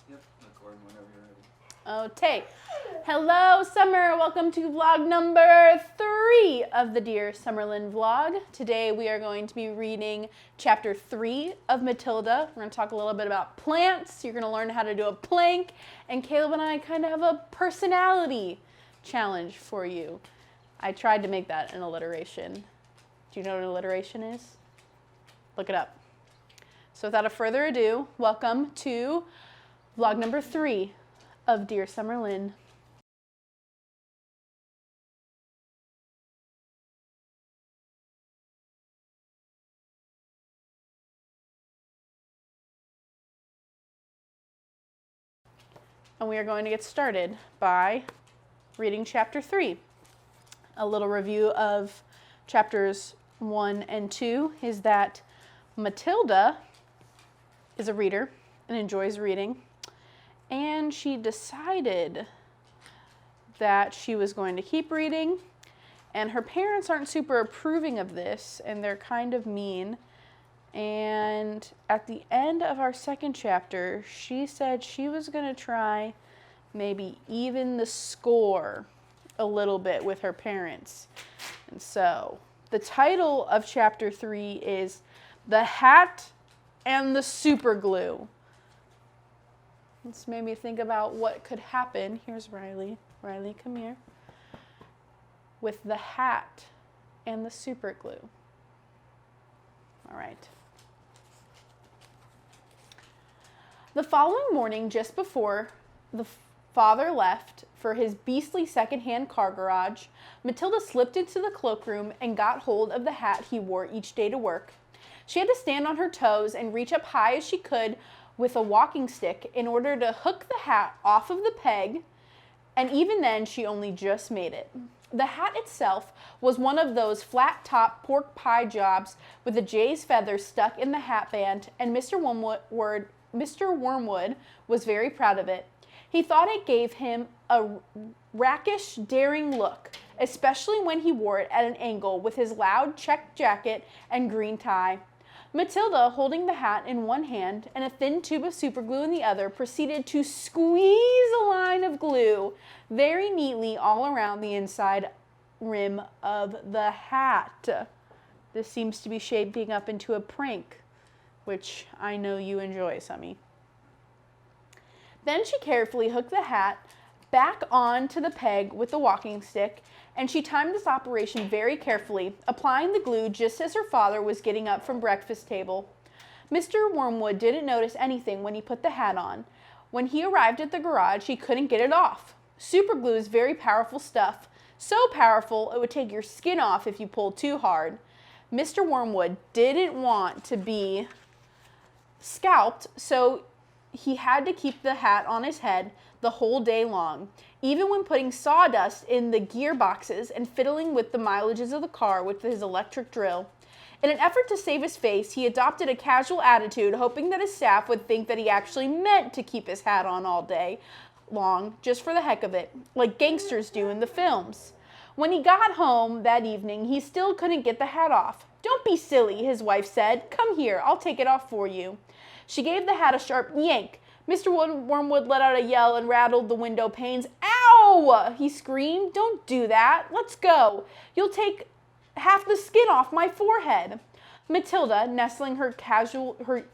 Yep, record whenever you're ready. Okay. Hello, Summer. Welcome to vlog number 3 of the Dear Summerlin vlog. Today we are going to be reading chapter 3 of Matilda. We're going to talk a little bit about plants. You're going to learn how to do a plank. And Caleb and I kind of have a personality challenge for you. I tried to make that an alliteration. Do you know what alliteration is? Look it up. So without further ado, welcome to vlog number 3 of Dear Summerlin. And we are going to get started by reading chapter 3. A little review of chapters 1 and 2 is that Matilda is a reader and enjoys reading. And she decided that she was going to keep reading. And her parents aren't super approving of this, and they're kind of mean. And at the end of our second chapter, she said she was going to try maybe even the score a little bit with her parents. And so the title of chapter 3 is The Hat and the Super Glue. This made me think about what could happen. Here's Riley. Riley, come here. With the hat and the super glue. All right. The following morning, just before the father left for his beastly secondhand car garage, Matilda slipped into the cloakroom and got hold of the hat he wore each day to work. She had to stand on her toes and reach up high as she could with a walking stick in order to hook the hat off of the peg, and even then she only just made it. The hat itself was one of those flat-top pork pie jobs with a jay's feather stuck in the hat band, and Mr. Wormwood was very proud of it. He thought it gave him a rakish, daring look, especially when he wore it at an angle with his loud check jacket and green tie. Matilda, holding the hat in one hand and a thin tube of superglue in the other, proceeded to squeeze a line of glue very neatly all around the inside rim of the hat. This seems to be shaping up into a prank, which I know you enjoy, Summy. Then she carefully hooked the hat back onto the peg with the walking stick, and she timed this operation very carefully, applying the glue just as her father was getting up from breakfast table. Mr. Wormwood didn't notice anything when he put the hat on. When he arrived at the garage, he couldn't get it off. Super glue is very powerful stuff, so powerful it would take your skin off if you pulled too hard. Mr. Wormwood didn't want to be scalped, so he had to keep the hat on his head the whole day long, even when putting sawdust in the gearboxes and fiddling with the mileages of the car with his electric drill. In an effort to save his face, he adopted a casual attitude, hoping that his staff would think that he actually meant to keep his hat on all day long, just for the heck of it, like gangsters do in the films. When he got home that evening, he still couldn't get the hat off. "Don't be silly," his wife said. "Come here, I'll take it off for you." She gave the hat a sharp yank. Mr. Wormwood let out a yell and rattled the window panes. "Ow!" he screamed. "Don't do that. Let's go. You'll take half the skin off my forehead." Matilda, nestling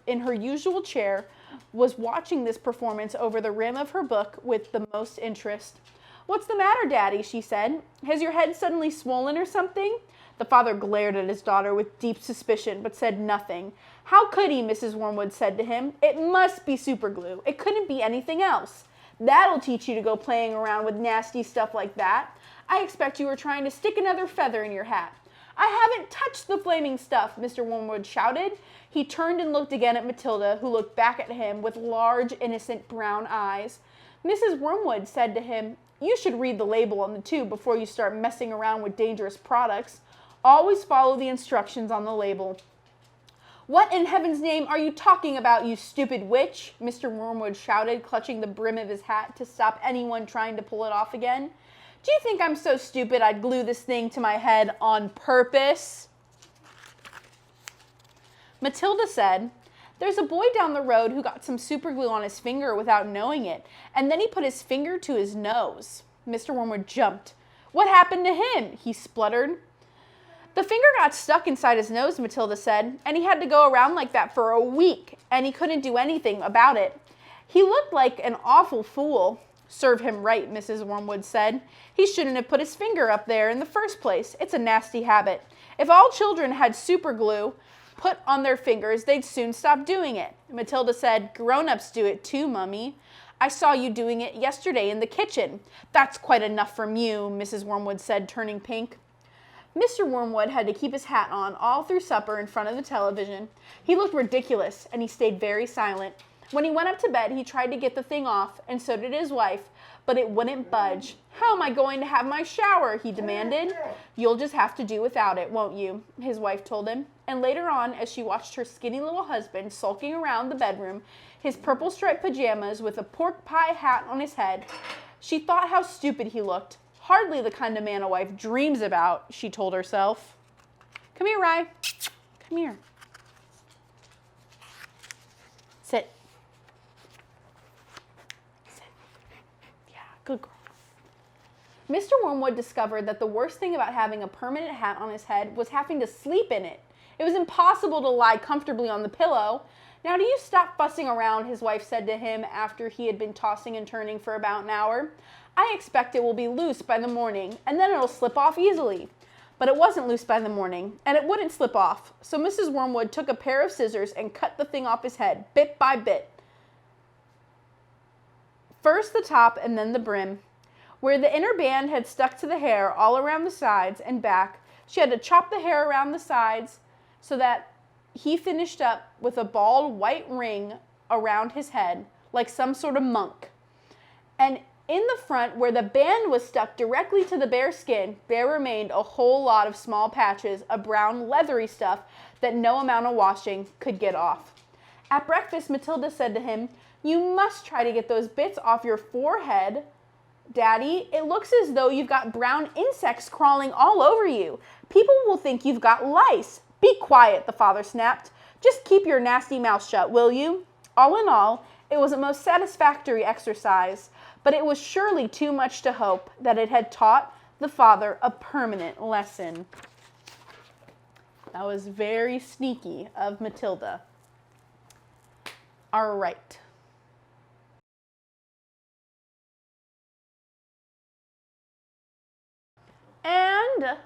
in her usual chair, was watching this performance over the rim of her book with the most interest. "What's the matter, Daddy?" she said. "Has your head suddenly swollen or something?" The father glared at his daughter with deep suspicion, but said nothing. "How could he?" Mrs. Wormwood said to him. "It must be superglue. It couldn't be anything else. That'll teach you to go playing around with nasty stuff like that. I expect you were trying to stick another feather in your hat." "I haven't touched the flaming stuff," Mr. Wormwood shouted. He turned and looked again at Matilda, who looked back at him with large, innocent brown eyes. Mrs. Wormwood said to him, "You should read the label on the tube before you start messing around with dangerous products. Always follow the instructions on the label." "What in heaven's name are you talking about, you stupid witch?" Mr. Wormwood shouted, clutching the brim of his hat to stop anyone trying to pull it off again. "Do you think I'm so stupid I'd glue this thing to my head on purpose?" Matilda said, There's a boy down the road who got some super glue on his finger without knowing it, and then he put his finger to his nose. Mr. Wormwood jumped. What happened to him? He spluttered. The finger got stuck inside his nose, Matilda said, and he had to go around like that for a week, and he couldn't do anything about it. He looked like an awful fool. Serve him right, Mrs. Wormwood said. He shouldn't have put his finger up there in the first place. It's a nasty habit. If all children had super glue put on their fingers, they'd soon stop doing it. Matilda said, grown-ups do it too, Mummy. I saw you doing it yesterday in the kitchen. That's quite enough from you, Mrs. Wormwood said, turning pink. Mr. Wormwood had to keep his hat on all through supper in front of the television. He looked ridiculous, and he stayed very silent. When he went up to bed, he tried to get the thing off, and so did his wife, but it wouldn't budge. How am I going to have my shower? He demanded. You'll just have to do without it, won't you? His wife told him. And later on, as she watched her skinny little husband sulking around the bedroom, his purple striped pajamas with a pork pie hat on his head, she thought how stupid he looked. Hardly the kind of man a wife dreams about, she told herself. Come here, Rye. Come here. Sit. Sit. Yeah, good girl. Mr. Wormwood discovered that the worst thing about having a permanent hat on his head was having to sleep in it. It was impossible to lie comfortably on the pillow. Now do you stop fussing around, his wife said to him after he had been tossing and turning for about an hour. I expect it will be loose by the morning, and then it'll slip off easily. But it wasn't loose by the morning, and it wouldn't slip off. So Mrs. Wormwood took a pair of scissors and cut the thing off his head, bit by bit. First the top and then the brim. Where the inner band had stuck to the hair all around the sides and back, she had to chop the hair around the sides so that he finished up with a bald white ring around his head, like some sort of monk. And in the front, where the band was stuck directly to the bare skin, there remained a whole lot of small patches of brown leathery stuff that no amount of washing could get off. At breakfast, Matilda said to him, you must try to get those bits off your forehead, Daddy. It looks as though you've got brown insects crawling all over you. People will think you've got lice. Be quiet, the father snapped. Just keep your nasty mouth shut, will you? All in all, it was a most satisfactory exercise, but it was surely too much to hope that it had taught the father a permanent lesson. That was very sneaky of Matilda. All right. And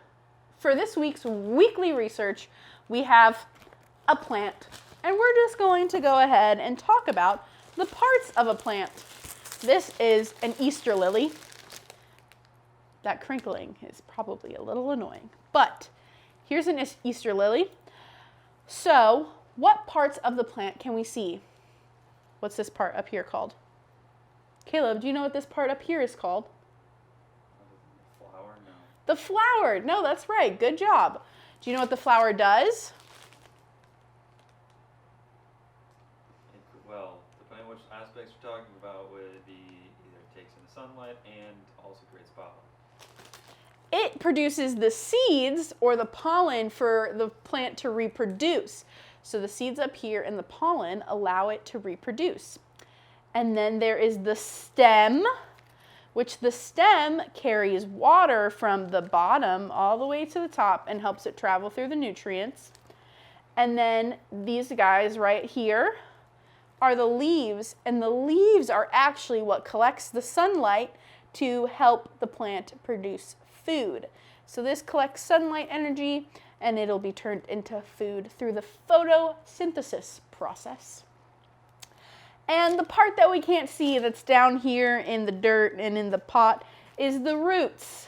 for this week's weekly research, we have a plant. And we're just going to go ahead and talk about the parts of a plant. This is an Easter lily. That crinkling is probably a little annoying, but here's an Easter lily. So, what parts of the plant can we see? What's this part up here called? Caleb, do you know what this part up here is called? Flower? No. The flower. No, that's right. Good job. Do you know what the flower does? Well, depending on which aspects you're talking about, would be either takes in the sunlight and also creates pollen. It produces the seeds or the pollen for the plant to reproduce. So the seeds up here and the pollen allow it to reproduce. And then there is the stem, which the stem carries water from the bottom all the way to the top and helps it travel through the nutrients. And then these guys right here are the leaves, and the leaves are actually what collects the sunlight to help the plant produce food. So this collects sunlight energy and it'll be turned into food through the photosynthesis process. And the part that we can't see that's down here in the dirt and in the pot is the roots.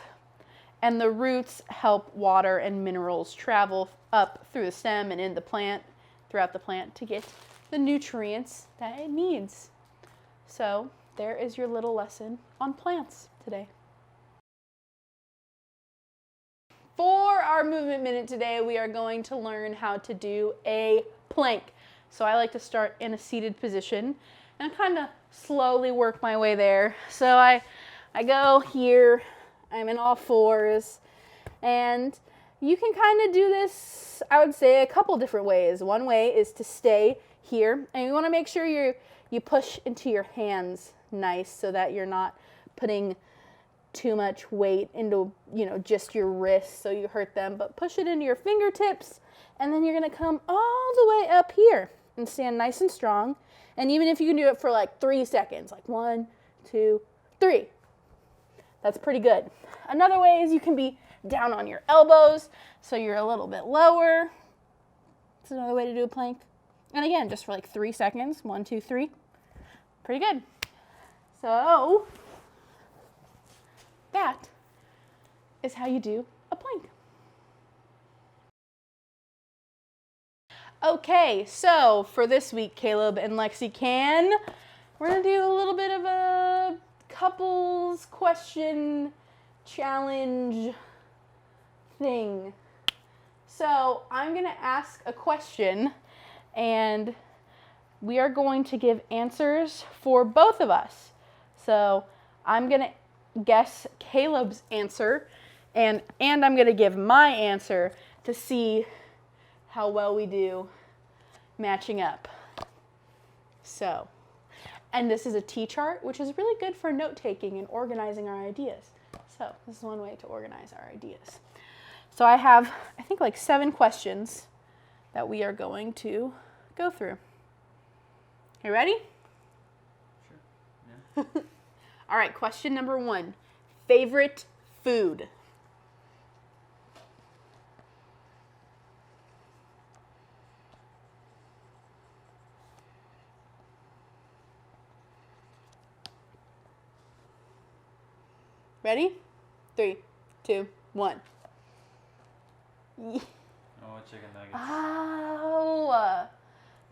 And the roots help water and minerals travel up through the stem and in the plant, throughout the plant to get the nutrients that it needs. So there is your little lesson on plants today. For our movement minute today, we are going to learn how to do a plank. So I like to start in a seated position and kind of slowly work my way there. So I go here, I'm in all fours, and you can kind of do this, I would say, a couple different ways. One way is to stay here. And you want to make sure you push into your hands nice so that you're not putting too much weight into, just your wrists so you hurt them, but push it into your fingertips, and then you're going to come all the way up here and stand nice and strong. And even if you can do it for like 3 seconds, like 1, 2, 3, that's pretty good. Another way is you can be down on your elbows so you're a little bit lower. That's another way to do a plank. And again, just for like 3 seconds, 1, 2, 3. Pretty good. So that is how you do a plank. Okay, so for this week, Caleb and Lexi we're gonna do a little bit of a couples question challenge thing. So I'm gonna ask a question and we are going to give answers for both of us. So I'm gonna guess Caleb's answer and I'm gonna give my answer to see how well we do matching up. So, and this is a T-chart, which is really good for note-taking and organizing our ideas. So this is one way to organize our ideas. So I have, I think, like 7 questions that we are going to go through. You ready? Sure. Yeah. All right, question number 1. Favorite food? Ready? 3, 2, 1. Oh, chicken nuggets. Oh,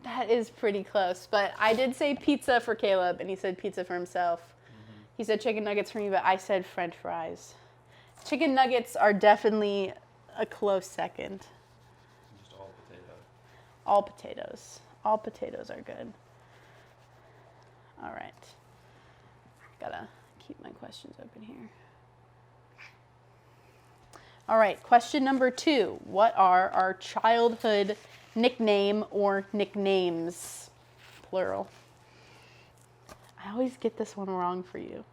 that is pretty close. But I did say pizza for Caleb, and he said pizza for himself. Mm-hmm. He said chicken nuggets for me, but I said French fries. Chicken nuggets are definitely a close second. Just all potatoes. All potatoes. All potatoes are good. All right. Gotta keep my questions open here. All right, question number 2. What are our childhood nickname or nicknames? Plural. I always get this one wrong for you.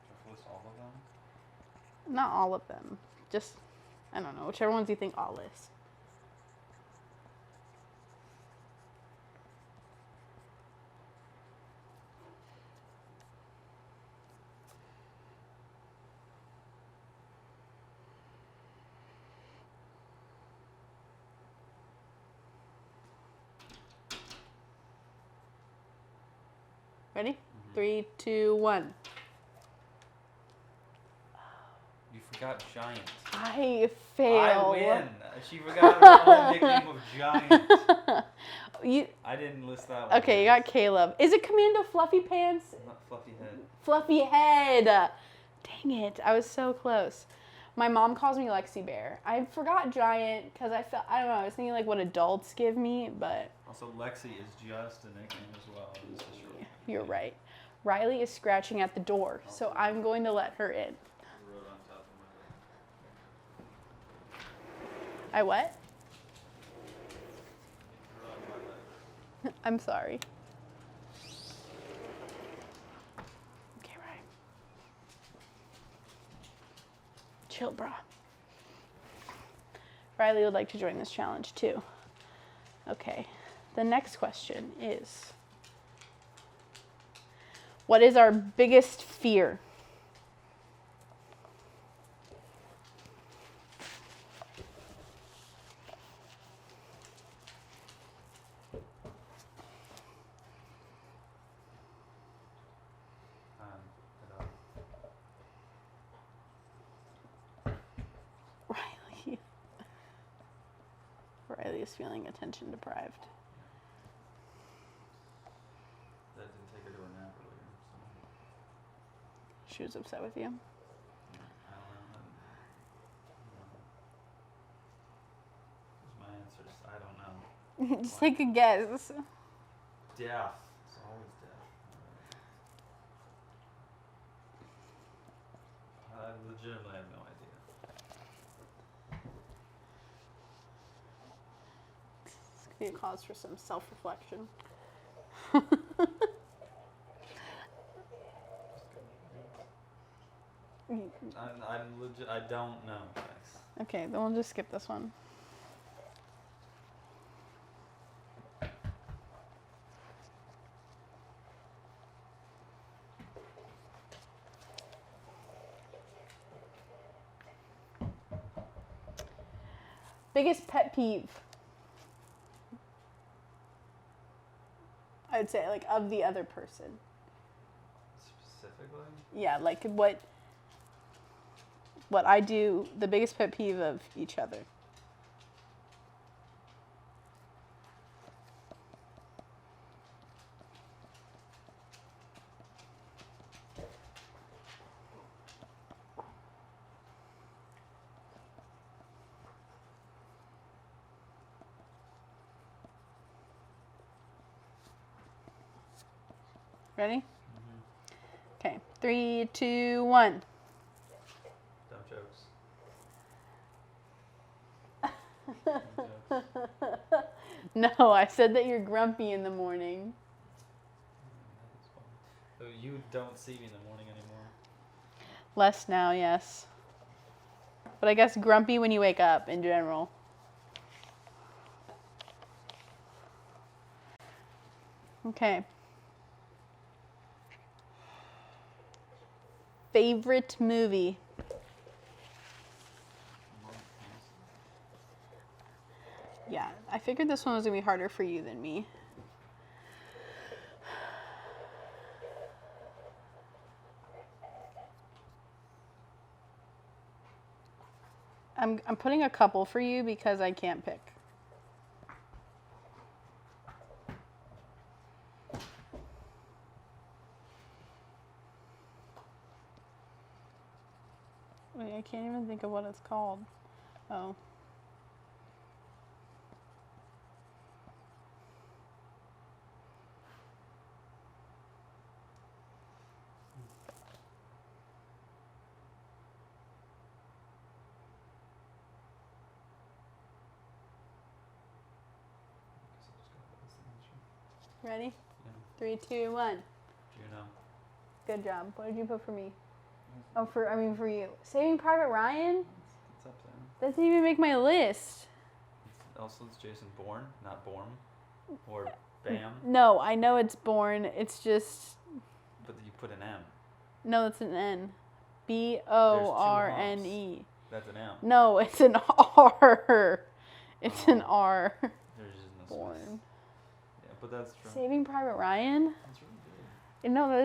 Should I list all of them? Not all of them. Just, I don't know, whichever ones you think I'll list. Ready? 3, 2, 1. You forgot giant. I failed. I win. She forgot her own nickname of giant. I didn't list that one. Okay, you got Caleb. Is it Commando Fluffy Pants? Not fluffy head. Fluffy Head. Dang it, I was so close. My mom calls me Lexi Bear. I forgot giant because I don't know, I was thinking like what adults give me, but. Also, Lexi is just a nickname as well. It's just You're right. Riley is scratching at the door, so I'm going to let her in. wrote on top of my leg. I what? Wrote on my leg. I'm sorry. Okay, right. Chill, brah. Riley would like to join this challenge too. Okay, the next question is, what is our biggest fear? Riley is feeling attention deprived. That didn't take her to a nap earlier. So. She was upset with you? I don't know. What's my answer? I don't know. Just take a guess. Deaf. It's always deaf. I legitimately have no idea. Be a cause for some self-reflection. I'm legit. I don't know, guys. Okay, then we'll just skip this one. Biggest pet peeve. I'd say, like, of the other person. Specifically? Yeah, like what I do, the biggest pet peeve of each other. Ready? Okay, 3, 2, 1. Dumb jokes. No, I said that you're grumpy in the morning. So you don't see me in the morning anymore. Less now, yes. But I guess grumpy when you wake up in general. Okay. Favorite movie? Yeah, I figured this one was going to be harder for you than me. I'm putting a couple for you because I can't pick. Wait, I can't even think of what it's called. Oh. Ready? Yeah. 3, 2, 1. Juno. Good job. What did you put for me? Oh, for you. Saving Private Ryan? It's up there. That didn't even make my list. It's Jason Bourne, not Bourne. Or Bam. No, I know it's Bourne. It's just... But you put an M. No, it's an N. B-O-R-N-E. That's an M. No, it's an R. It's an R. There's just no Bourne. space. Yeah, but that's true. Saving Private Ryan? That's really good. No, that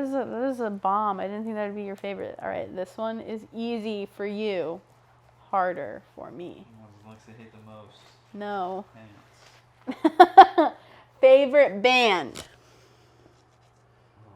is a bomb. I didn't think that would be your favorite. All right, this one is easy for you. Harder for me. What does Lexi hate the most? No. Pants. Favorite band? Oh.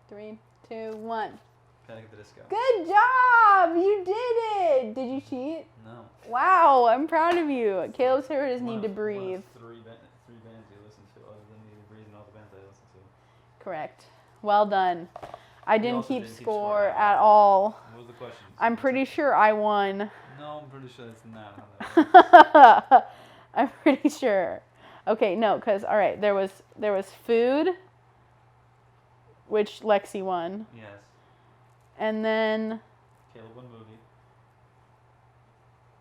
3, 2, 1. Panic at the Disco. Good job! You did it! Did you cheat? No. Wow, I'm proud of you. Caleb's favorite is Need to Breathe. One of three bands you listen to other than Need to Breathe and all the bands I listen to. Correct. Well done. I You didn't also keep didn't keep score score at all. What was the question? I'm pretty sure I won. No, I'm pretty sure that's not how that works. I'm pretty sure. Okay, no, because, all right, there was food, which Lexi won. Yes. And then, Caleb won movie.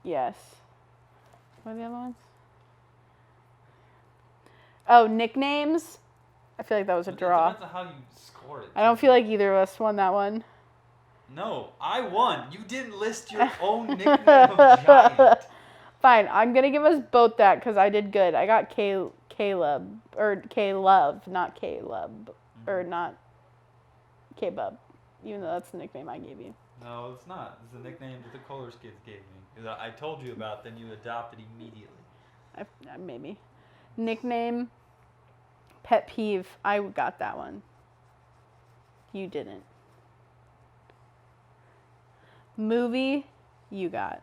yes. What are the other ones? Oh, nicknames. I feel like that was a But draw. It depends on how you scored it. I don't feel like either of us won that one. No, I won. You didn't list your own nickname of Giant. Fine, I'm going to give us both that because I did good. I got Caleb, or K-Love, not Caleb, or not K-Bub, even though that's the nickname I gave you. No, it's not. It's the nickname that the Colors kids gave me. That I told you about, then you adopted immediately. Maybe. Nickname, pet peeve, I got that one. You didn't. Movie, you got.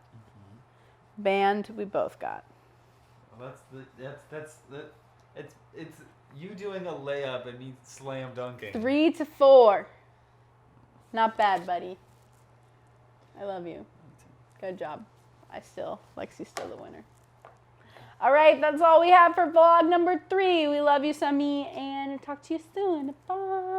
Band, we both got. It's you doing a layup and me slam dunking. 3-4. Not bad, buddy. I love you. Good job. Lexi's still the winner. All right, that's all we have for vlog number 3. We love you, Sammy, and talk to you soon. Bye.